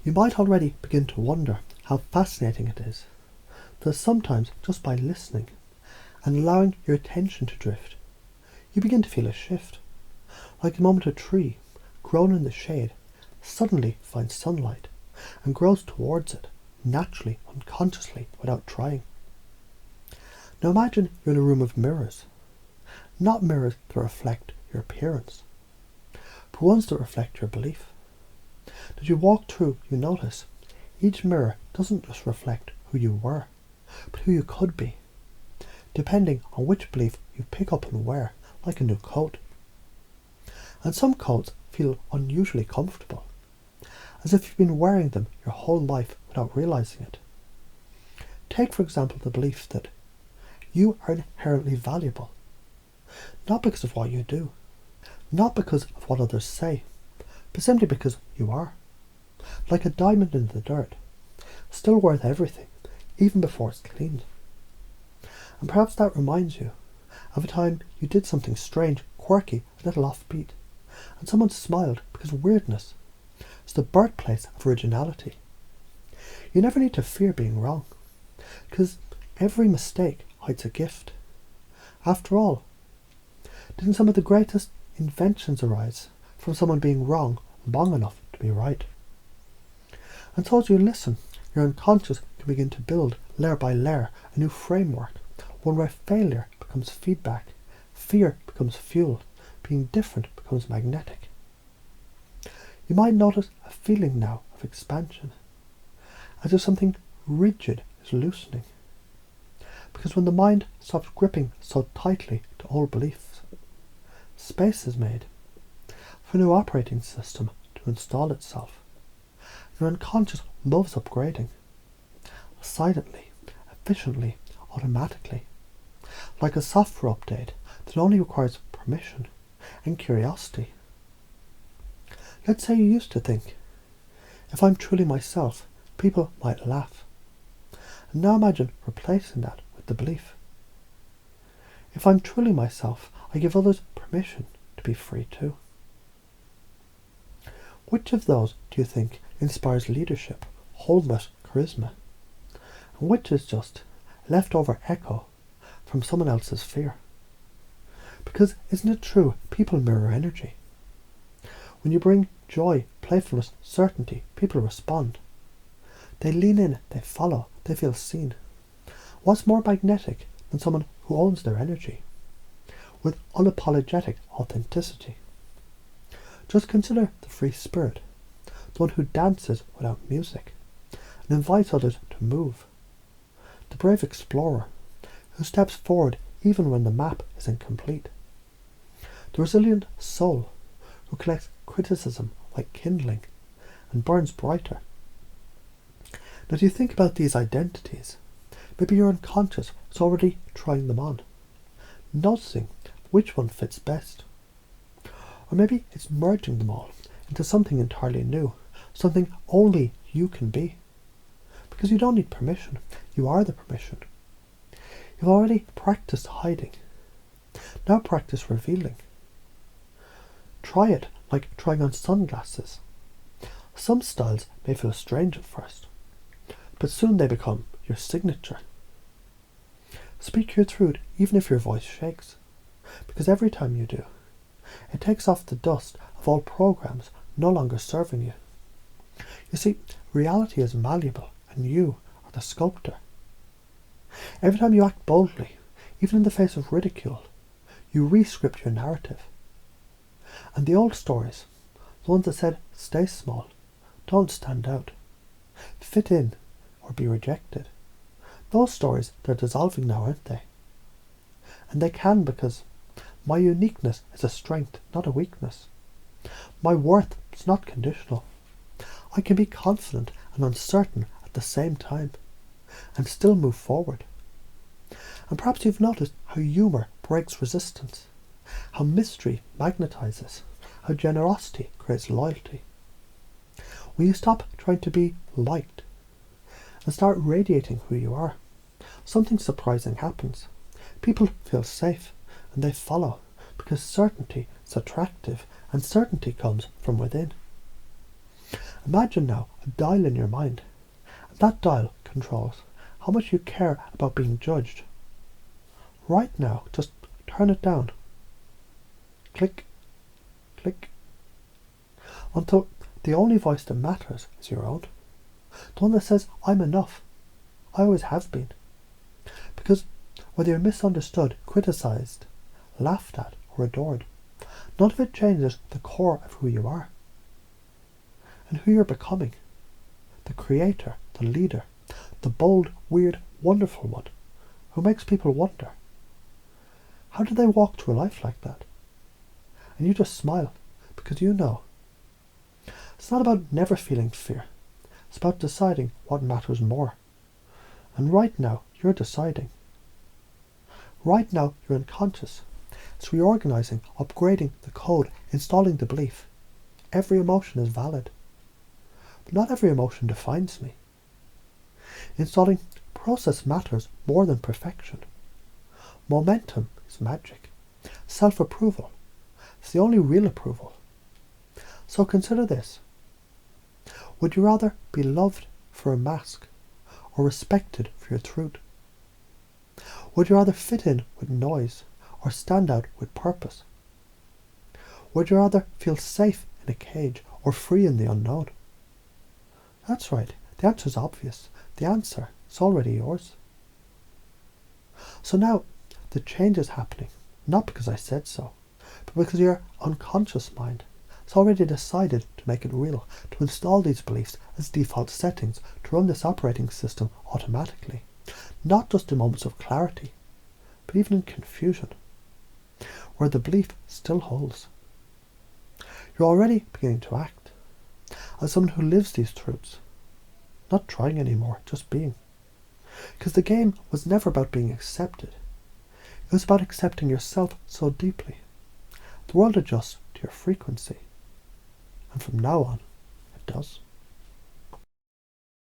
You might already begin to wonder how fascinating it is that sometimes just by listening and allowing your attention to drift, you begin to feel a shift, like the moment a tree, grown in the shade, suddenly finds sunlight and grows towards it, naturally, unconsciously, without trying. Now imagine you're in a room of mirrors, not mirrors that reflect your appearance, but ones that reflect your belief. As you walk through, you notice each mirror doesn't just reflect who you were, but who you could be, depending on which belief you pick up and wear, like a new coat. And some coats feel unusually comfortable, as if you've been wearing them your whole life without realizing it. Take, for example, the belief that you are inherently valuable, not because of what you do, not because of what others say, but simply because you are. Like a diamond in the dirt, still worth everything, even before it's cleaned. And perhaps that reminds you of a time you did something strange, quirky, a little offbeat, and someone smiled because weirdness is the birthplace of originality. You never need to fear being wrong, because every mistake hides a gift. After all, didn't some of the greatest inventions arise from someone being wrong long enough to be right? And so as you listen, your unconscious can begin to build, layer by layer, a new framework, one where failure becomes feedback, fear becomes fuel, being different becomes magnetic. You might notice a feeling now of expansion, as if something rigid is loosening. Because when the mind stops gripping so tightly to old beliefs, space is made for a new operating system to install itself. Your unconscious loves upgrading, silently, efficiently, automatically, like a software update that only requires permission and curiosity. Let's say you used to think, if I'm truly myself, people might laugh. And now imagine replacing that with the belief, if I'm truly myself, I give others permission to be free too. Which of those do you think inspires leadership, wholeness, charisma? And which is just leftover echo from someone else's fear? Because isn't it true, people mirror energy? When you bring joy, playfulness, certainty, people respond. They lean in, they follow, they feel seen. What's more magnetic than someone who owns their energy, with unapologetic authenticity? Just consider the free spirit, the one who dances without music, and invites others to move. The brave explorer, who steps forward even when the map is incomplete. The resilient soul, who collects criticism like kindling and burns brighter. Now, as you think about these identities, maybe your unconscious is already trying them on, noticing which one fits best. Or maybe it's merging them all into something entirely new, something only you can be. Because you don't need permission, you are the permission. You've already practiced hiding, now practice revealing. Try it like trying on sunglasses. Some styles may feel strange at first, but soon they become your signature. Speak your truth even if your voice shakes, because every time you do, it takes off the dust of old programs no longer serving you. You see, reality is malleable and you are the sculptor. Every time you act boldly, even in the face of ridicule, you re-script your narrative. And the old stories, the ones that said, stay small, don't stand out, fit in or be rejected, those stories, they're dissolving now, aren't they? And they can, because my uniqueness is a strength, not a weakness. My worth is not conditional. I can be confident and uncertain at the same time, and still move forward. And perhaps you've noticed how humour breaks resistance, how mystery magnetizes, how generosity creates loyalty. When you stop trying to be liked and start radiating who you are, something surprising happens. People feel safe and they follow, because certainty is attractive and certainty comes from within. Imagine now a dial in your mind, and that dial controls how much you care about being judged. Right now, just turn it down. Click, click, until the only voice that matters is your own. The one that says, I'm enough. I always have been. Because whether you're misunderstood, criticized, laughed at, or adored, none of it changes the core of who you are and who you're becoming. The creator, the leader, the bold, weird, wonderful one who makes people wonder, how do they walk through life like that? And you just smile because you know. It's not about never feeling fear. It's about deciding what matters more. And right now, you're deciding. Right now, you're unconscious. It's reorganizing, upgrading the code, installing the belief. Every emotion is valid. But not every emotion defines me. Installing process matters more than perfection. Momentum is magic. Self-approval is the only real approval. So consider this. Would you rather be loved for a mask or respected for your truth? Would you rather fit in with noise or stand out with purpose? Would you rather feel safe in a cage or free in the unknown? That's right. The answer is obvious. The answer is already yours. So now the change is happening, not because I said so, but because your unconscious mind has already decided to make it real, to install these beliefs as default settings, to run this operating system automatically, not just in moments of clarity, but even in confusion, where the belief still holds. You're already beginning to act as someone who lives these truths, not trying anymore, just being. Because the game was never about being accepted. It was about accepting yourself so deeply. The world adjusts to your frequency. And from now on, it does.